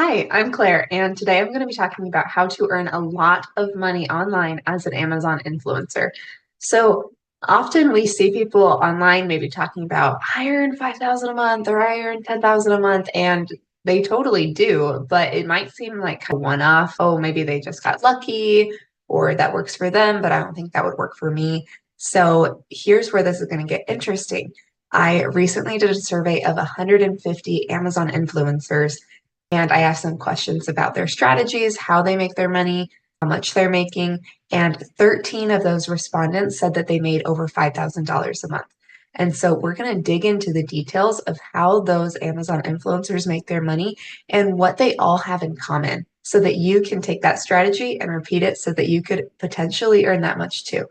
Hi, I'm Claire, and today I'm going to be talking about how to earn a lot of money online as an Amazon influencer. So often we see people online maybe talking about I earn 5,000 a month or I earn 10,000 a month, and they totally do, but it might seem like kind of one-off. Oh, maybe they just got lucky or that works for them, but I don't think that would work for me. So here's where this is going to get interesting. I recently did a survey of 150 Amazon influencers and I asked them questions about their strategies, how they make their money, how much they're making. And 13 of those respondents said that they made over $5,000 a month. And so we're going to dig into the details of how those Amazon influencers make their money and what they all have in common so that you can take that strategy and repeat it so that you could potentially earn that much too.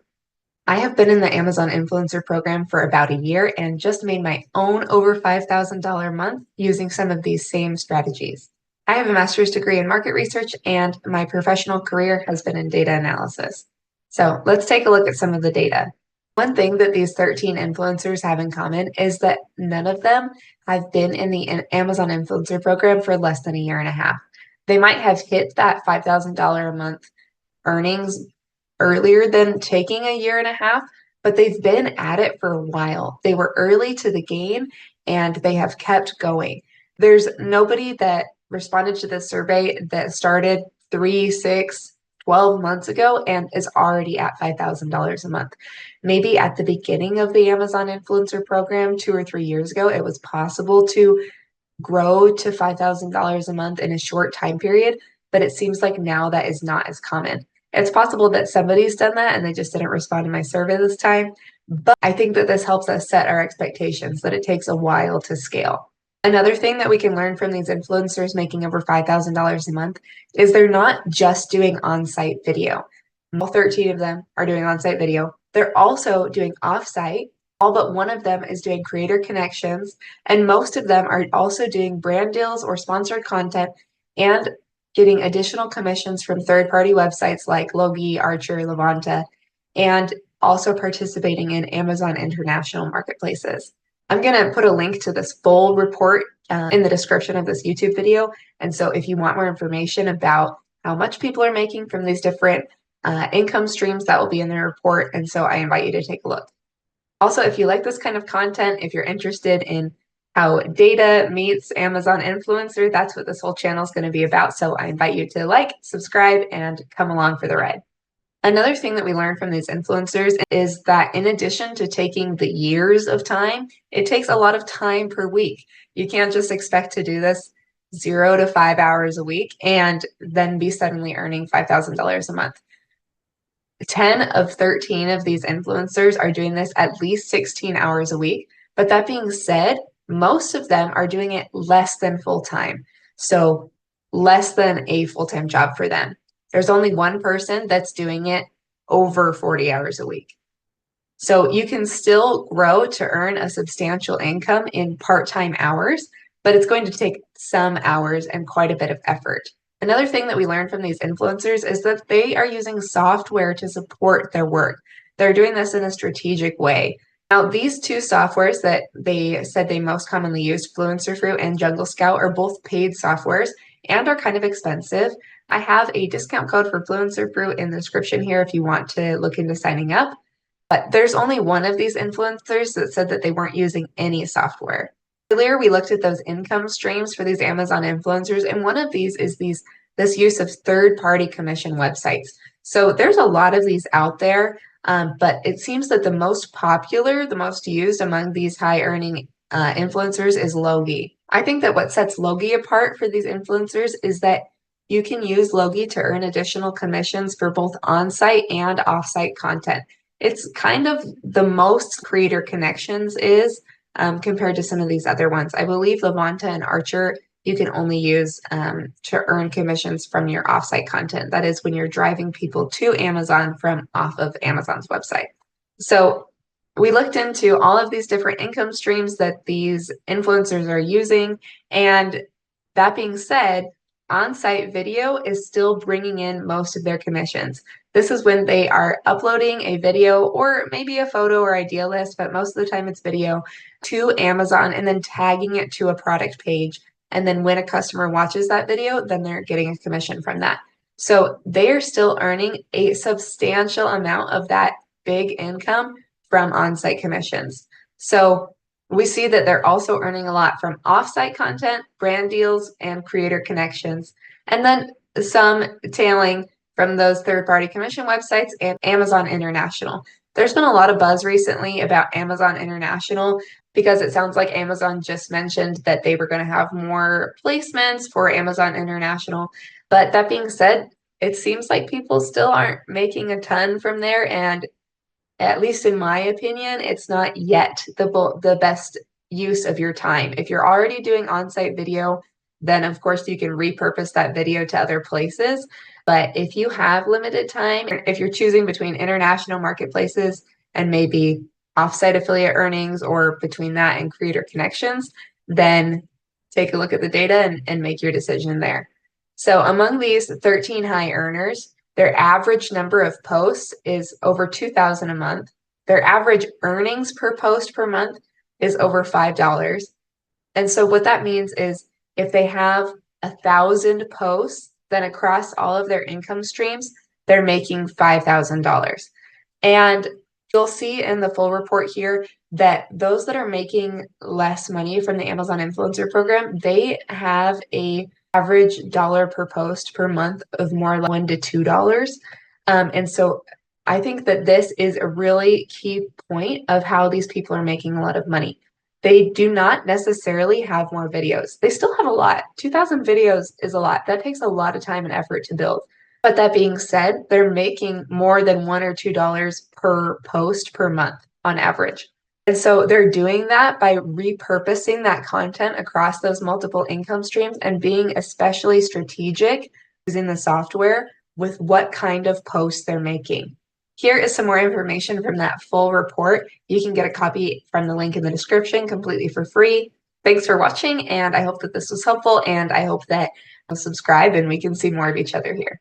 I have been in the Amazon influencer program for about a year and just made my own over $5,000 a month using some of these same strategies. I have a master's degree in market research and my professional career has been in data analysis. So let's take a look at some of the data. One thing that these 13 influencers have in common is that none of them have been in the Amazon influencer program for less than a year and a half. They might have hit that $5,000 a month earnings earlier than taking a year and a half, but they've been at it for a while. They were early to the game and they have kept going. There's nobody that responded to this survey that started 3, 6, 12 months ago and is already at $5,000 a month. Maybe at the beginning of the Amazon influencer program 2 or 3 years ago, it was possible to grow to $5,000 a month in a short time period, but it seems like now that is not as common. It's possible that somebody's done that and they just didn't respond to my survey this time. But I think that this helps us set our expectations that it takes a while to scale. Another thing that we can learn from these influencers making over $5,000 a month is they're not just doing on-site video. All 13 of them are doing on-site video. They're also doing off-site. All but one of them is doing creator connections, and most of them are also doing brand deals or sponsored content and getting additional commissions from third-party websites like Logi, Archer, Levanta, and also participating in Amazon international marketplaces. I'm going to put a link to this full report in the description of this YouTube video. And so if you want more information about how much people are making from these different income streams, that will be in the report. And so I invite you to take a look. Also, if you like this kind of content, if you're interested in how data meets Amazon influencer, that's what this whole channel is going to be about. So I invite you to like, subscribe, and come along for the ride. Another thing that we learned from these influencers is that in addition to taking the years of time, it takes a lot of time per week. You can't just expect to do this 0 to 5 hours a week and then be suddenly earning $5,000 a month. 10 of 13 of these influencers are doing this at least 16 hours a week. But that being said, most of them are doing it less than full time. So less than a full-time job for them. There's only one person that's doing it over 40 hours a week. So you can still grow to earn a substantial income in part-time hours, but it's going to take some hours and quite a bit of effort. Another thing that we learned from these influencers is that they are using software to support their work. They're doing this in a strategic way. Now, these two softwares that they said they most commonly used, Fluencer Fruit and Jungle Scout, are both paid softwares and are kind of expensive. I have a discount code for Fluencer Fruit in the description here if you want to look into signing up. But there's only one of these influencers that said that they weren't using any software. Earlier, we looked at those income streams for these Amazon influencers, and one of these is this use of third-party commission websites. So there's a lot of these out there, but it seems that the most popular, the most used among these high-earning influencers is Logi. I think that what sets Logi apart for these influencers is that you can use Logi to earn additional commissions for both on-site and off-site content. It's kind of the most creator connections is compared to some of these other ones. I believe Levanta and Archer, you can only use to earn commissions from your offsite content. That is when you're driving people to Amazon from off of Amazon's website. So we looked into all of these different income streams that these influencers are using. And that being said, on-site video is still bringing in most of their commissions. This is when they are uploading a video or maybe a photo or idea list, but most of the time it's video to Amazon and then tagging it to a product page And then when a customer watches that video, then they're getting a commission from that. So they are still earning a substantial amount of that big income from on-site commissions. So we see that they're also earning a lot from off-site content, brand deals, and creator connections. And then some tailing from those third-party commission websites and Amazon International. There's been a lot of buzz recently about Amazon International because it sounds like Amazon just mentioned that they were going to have more placements for Amazon International. But that being said, it seems like people still aren't making a ton from there. And at least in my opinion, it's not yet the best use of your time. If you're already doing on-site video, then of course you can repurpose that video to other places. But if you have limited time, if you're choosing between international marketplaces and maybe offsite affiliate earnings or between that and creator connections, then take a look at the data and make your decision there. So among these 13 high earners, their average number of posts is over 2,000 a month. Their average earnings per post per month is over $5. And so what that means is if they have 1,000 posts, then across all of their income streams, they're making $5,000. And you'll see in the full report here that those that are making less money from the Amazon Influencer Program, they have a average dollar per post per month of more like $1 to $2. And so I think that this is a really key point of how these people are making a lot of money. They do not necessarily have more videos. They still have a lot. 2,000 videos is a lot. That takes a lot of time and effort to build. But that being said, they're making more than $1 or $2 per post per month on average. And so they're doing that by repurposing that content across those multiple income streams and being especially strategic using the software with what kind of posts they're making. Here is some more information from that full report. You can get a copy from the link in the description completely for free. Thanks for watching, and I hope that this was helpful, and I hope that you'll subscribe and we can see more of each other here.